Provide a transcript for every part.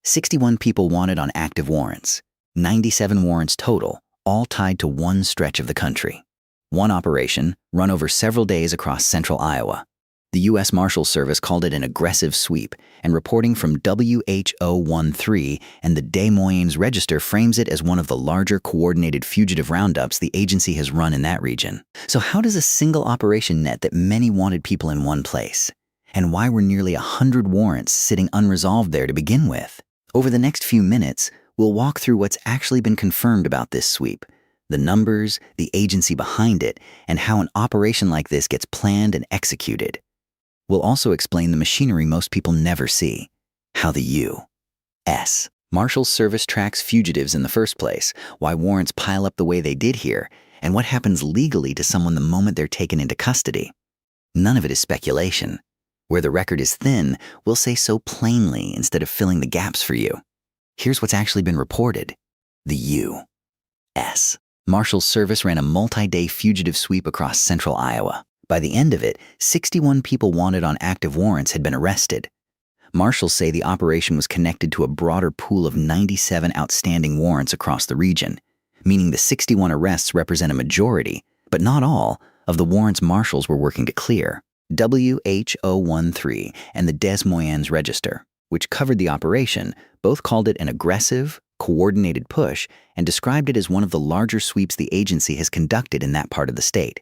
61 people wanted on active warrants, 97 warrants total, all tied to one stretch of the country. One operation, run over several days across central Iowa. The U.S. Marshals Service called it an aggressive sweep, and reporting from WHO13 and the Des Moines Register frames it as one of the larger coordinated fugitive roundups the agency has run in that region. So how does a single operation net that many wanted people in one place? And why were nearly 100 warrants sitting unresolved there to begin with? Over the next few minutes, we'll walk through what's actually been confirmed about this sweep, the numbers, the agency behind it, and how an operation like this gets planned and executed. We'll also explain the machinery most people never see, how the U.S. Marshals Service tracks fugitives in the first place, why warrants pile up the way they did here, and what happens legally to someone the moment they're taken into custody. None of it is speculation. Where the record is thin, we'll say so plainly instead of filling the gaps for you. Here's what's actually been reported. The U.S. Marshals Service ran a multi-day fugitive sweep across central Iowa. By the end of it, 61 people wanted on active warrants had been arrested. Marshals say the operation was connected to a broader pool of 97 outstanding warrants across the region, meaning the 61 arrests represent a majority, but not all, of the warrants marshals were working to clear. WHO13 and the Des Moines Register, which covered the operation, both called it an aggressive, coordinated push and described it as one of the larger sweeps the agency has conducted in that part of the state.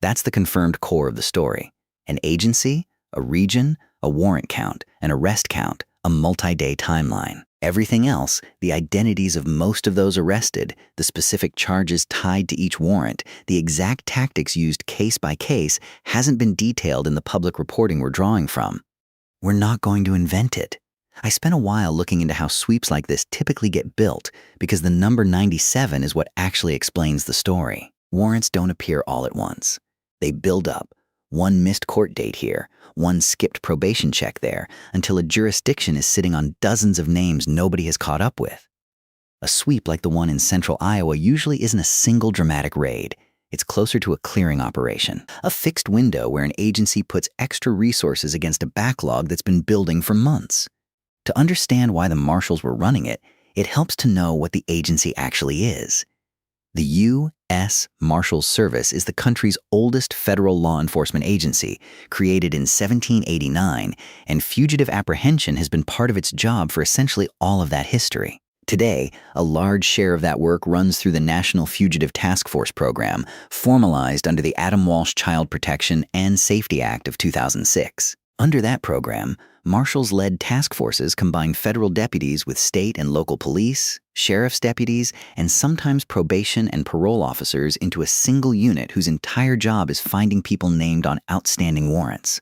That's the confirmed core of the story. An agency, a region, a warrant count, an arrest count, a multi-day timeline. Everything else, the identities of most of those arrested, the specific charges tied to each warrant, the exact tactics used case by case, hasn't been detailed in the public reporting we're drawing from. We're not going to invent it. I spent a while looking into how sweeps like this typically get built because the number 97 is what actually explains the story. Warrants don't appear all at once. They build up, one missed court date here, one skipped probation check there, until a jurisdiction is sitting on dozens of names nobody has caught up with. A sweep like the one in central Iowa usually isn't a single dramatic raid. It's closer to a clearing operation, a fixed window where an agency puts extra resources against a backlog that's been building for months. To understand why the marshals were running it, it helps to know what the agency actually is. The U.S. Marshals Service is the country's oldest federal law enforcement agency, created in 1789, and fugitive apprehension has been part of its job for essentially all of that history. Today, a large share of that work runs through the National Fugitive Task Force program, formalized under the Adam Walsh Child Protection and Safety Act of 2006. Under that program, marshals-led task forces combine federal deputies with state and local police, sheriff's deputies, and sometimes probation and parole officers into a single unit whose entire job is finding people named on outstanding warrants.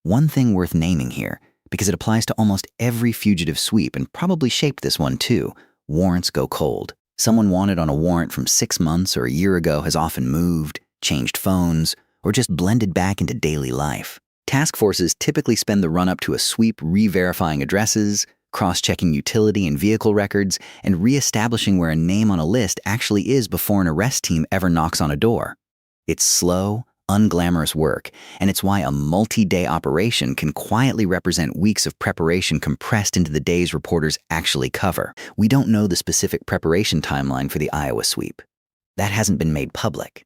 One thing worth naming here, because it applies to almost every fugitive sweep and probably shaped this one too, warrants go cold. Someone wanted on a warrant from 6 months or a year ago has often moved, changed phones, or just blended back into daily life. Task forces typically spend the run-up to a sweep re-verifying addresses, cross-checking utility and vehicle records, and re-establishing where a name on a list actually is before an arrest team ever knocks on a door. It's slow, unglamorous work, and it's why a multi-day operation can quietly represent weeks of preparation compressed into the days reporters actually cover. We don't know the specific preparation timeline for the Iowa sweep. That hasn't been made public.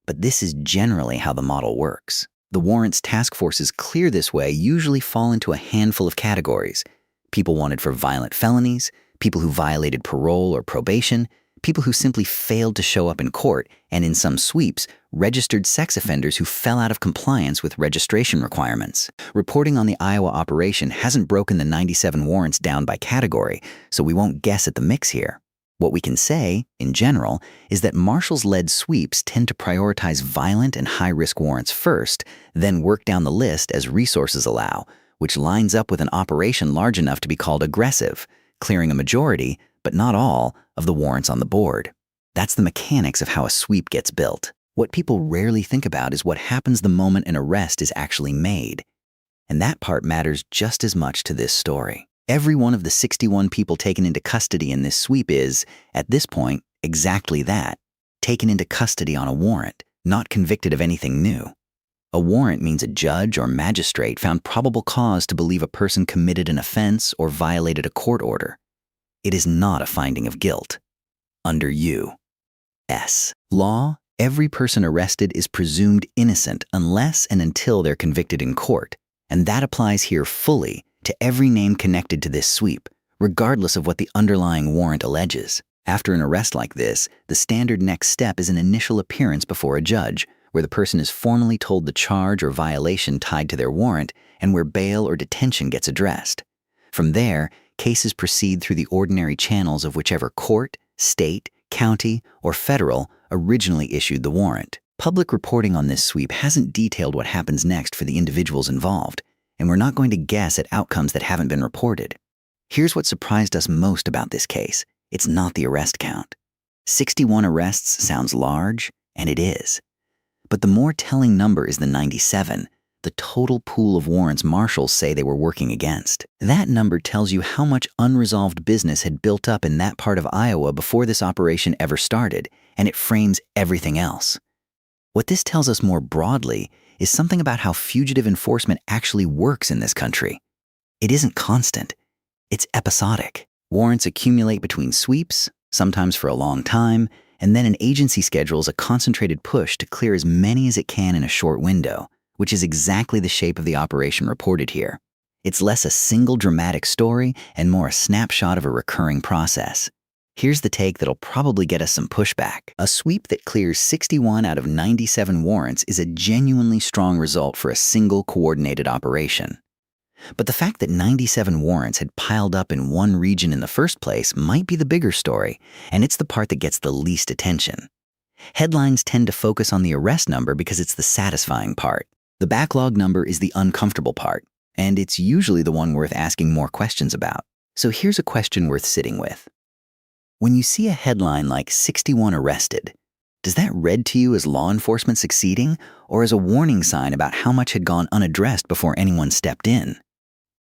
But this is generally how the model works. The warrants task forces clear this way usually fall into a handful of categories. People wanted for violent felonies, people who violated parole or probation, people who simply failed to show up in court, and in some sweeps, registered sex offenders who fell out of compliance with registration requirements. Reporting on the Iowa operation hasn't broken the 97 warrants down by category, so we won't guess at the mix here. What we can say, in general, is that marshals-led sweeps tend to prioritize violent and high-risk warrants first, then work down the list as resources allow, which lines up with an operation large enough to be called aggressive, clearing a majority, but not all, of the warrants on the board. That's the mechanics of how a sweep gets built. What people rarely think about is what happens the moment an arrest is actually made. And that part matters just as much to this story. Every one of the 61 people taken into custody in this sweep is, at this point, exactly that, taken into custody on a warrant, not convicted of anything new. A warrant means a judge or magistrate found probable cause to believe a person committed an offense or violated a court order. It is not a finding of guilt. Under U.S. law, every person arrested is presumed innocent unless and until they're convicted in court, and that applies here fully to every name connected to this sweep, regardless of what the underlying warrant alleges. After an arrest like this, the standard next step is an initial appearance before a judge, where the person is formally told the charge or violation tied to their warrant and where bail or detention gets addressed. From there, cases proceed through the ordinary channels of whichever court, state, county, or federal originally issued the warrant. Public reporting on this sweep hasn't detailed what happens next for the individuals involved, and we're not going to guess at outcomes that haven't been reported. Here's what surprised us most about this case. It's not the arrest count. 61 arrests sounds large, and it is. But the more telling number is the 97, the total pool of warrants marshals say they were working against. That number tells you how much unresolved business had built up in that part of Iowa before this operation ever started, and it frames everything else. What this tells us more broadly is something about how fugitive enforcement actually works in this country. It isn't constant. It's episodic. Warrants accumulate between sweeps, sometimes for a long time, and then an agency schedules a concentrated push to clear as many as it can in a short window, which is exactly the shape of the operation reported here. It's less a single dramatic story and more a snapshot of a recurring process. Here's the take that'll probably get us some pushback. A sweep that clears 61 out of 97 warrants is a genuinely strong result for a single coordinated operation. But the fact that 97 warrants had piled up in one region in the first place might be the bigger story, and it's the part that gets the least attention. Headlines tend to focus on the arrest number because it's the satisfying part. The backlog number is the uncomfortable part, and it's usually the one worth asking more questions about. So here's a question worth sitting with. When you see a headline like 61 arrested, does that read to you as law enforcement succeeding, or as a warning sign about how much had gone unaddressed before anyone stepped in?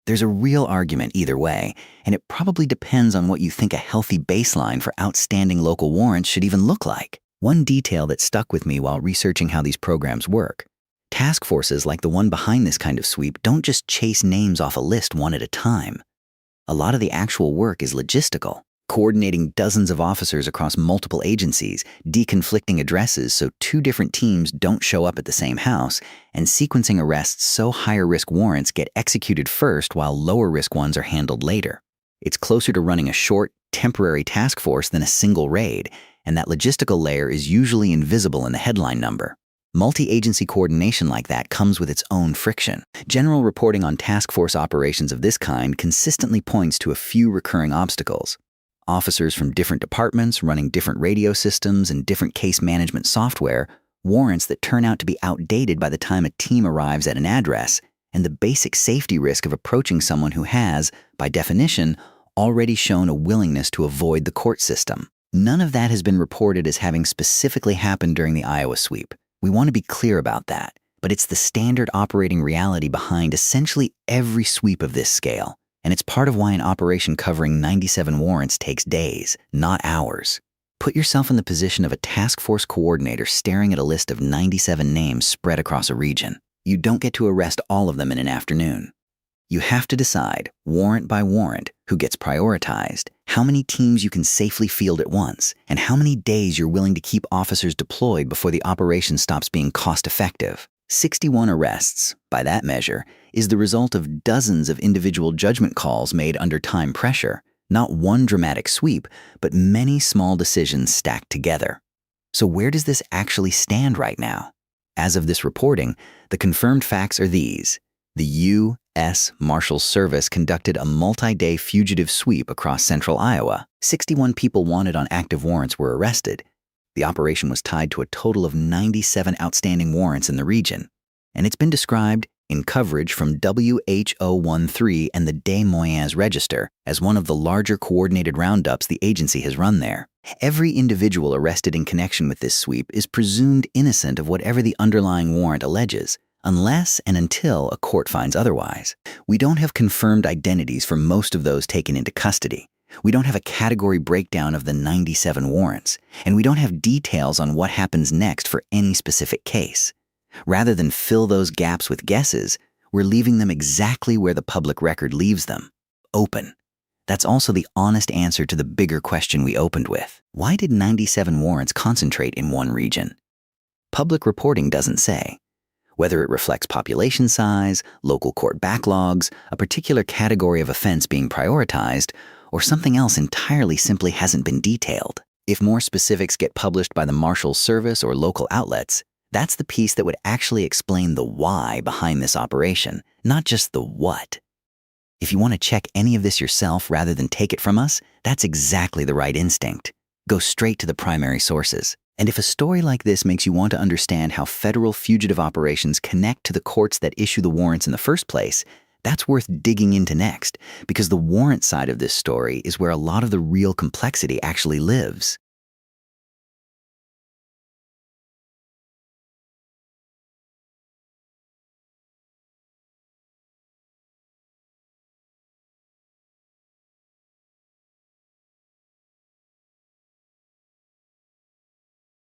There's a real argument either way, and it probably depends on what you think a healthy baseline for outstanding local warrants should even look like. One detail that stuck with me while researching how these programs work: task forces like the one behind this kind of sweep don't just chase names off a list one at a time. A lot of the actual work is logistical, coordinating dozens of officers across multiple agencies, deconflicting addresses so two different teams don't show up at the same house, and sequencing arrests so higher-risk warrants get executed first while lower-risk ones are handled later. It's closer to running a short, temporary task force than a single raid, and that logistical layer is usually invisible in the headline number. Multi-agency coordination like that comes with its own friction. General reporting on task force operations of this kind consistently points to a few recurring obstacles. Officers from different departments running different radio systems and different case management software, warrants that turn out to be outdated by the time a team arrives at an address, and the basic safety risk of approaching someone who has, by definition, already shown a willingness to avoid the court system. None of that has been reported as having specifically happened during the Iowa sweep. We want to be clear about that, but it's the standard operating reality behind essentially every sweep of this scale. And it's part of why an operation covering 97 warrants takes days, not hours. Put yourself in the position of a task force coordinator staring at a list of 97 names spread across a region. You don't get to arrest all of them in an afternoon. You have to decide, warrant by warrant, who gets prioritized, how many teams you can safely field at once, and how many days you're willing to keep officers deployed before the operation stops being cost-effective. 61 arrests, by that measure, is the result of dozens of individual judgment calls made under time pressure, not one dramatic sweep, but many small decisions stacked together. So where does this actually stand right now? As of this reporting, the confirmed facts are these. The U.S. Marshals Service conducted a multi-day fugitive sweep across central Iowa. 61 people wanted on active warrants were arrested. The operation was tied to a total of 97 outstanding warrants in the region, and it's been described in coverage from WHO13 and the Des Moines Register as one of the larger coordinated roundups the agency has run there. Every individual arrested in connection with this sweep is presumed innocent of whatever the underlying warrant alleges, unless and until a court finds otherwise. We don't have confirmed identities for most of those taken into custody. We don't have a category breakdown of the 97 warrants, and we don't have details on what happens next for any specific case. Rather than fill those gaps with guesses, we're leaving them exactly where the public record leaves them, open. That's also the honest answer to the bigger question we opened with. Why did 97 warrants concentrate in one region? Public reporting doesn't say. Whether it reflects population size, local court backlogs, a particular category of offense being prioritized, or something else entirely simply hasn't been detailed. If more specifics get published by the Marshal's Service or local outlets, that's the piece that would actually explain the why behind this operation, not just the what. If you want to check any of this yourself rather than take it from us, that's exactly the right instinct. Go straight to the primary sources. And if a story like this makes you want to understand how federal fugitive operations connect to the courts that issue the warrants in the first place, that's worth digging into next, because the warrant side of this story is where a lot of the real complexity actually lives.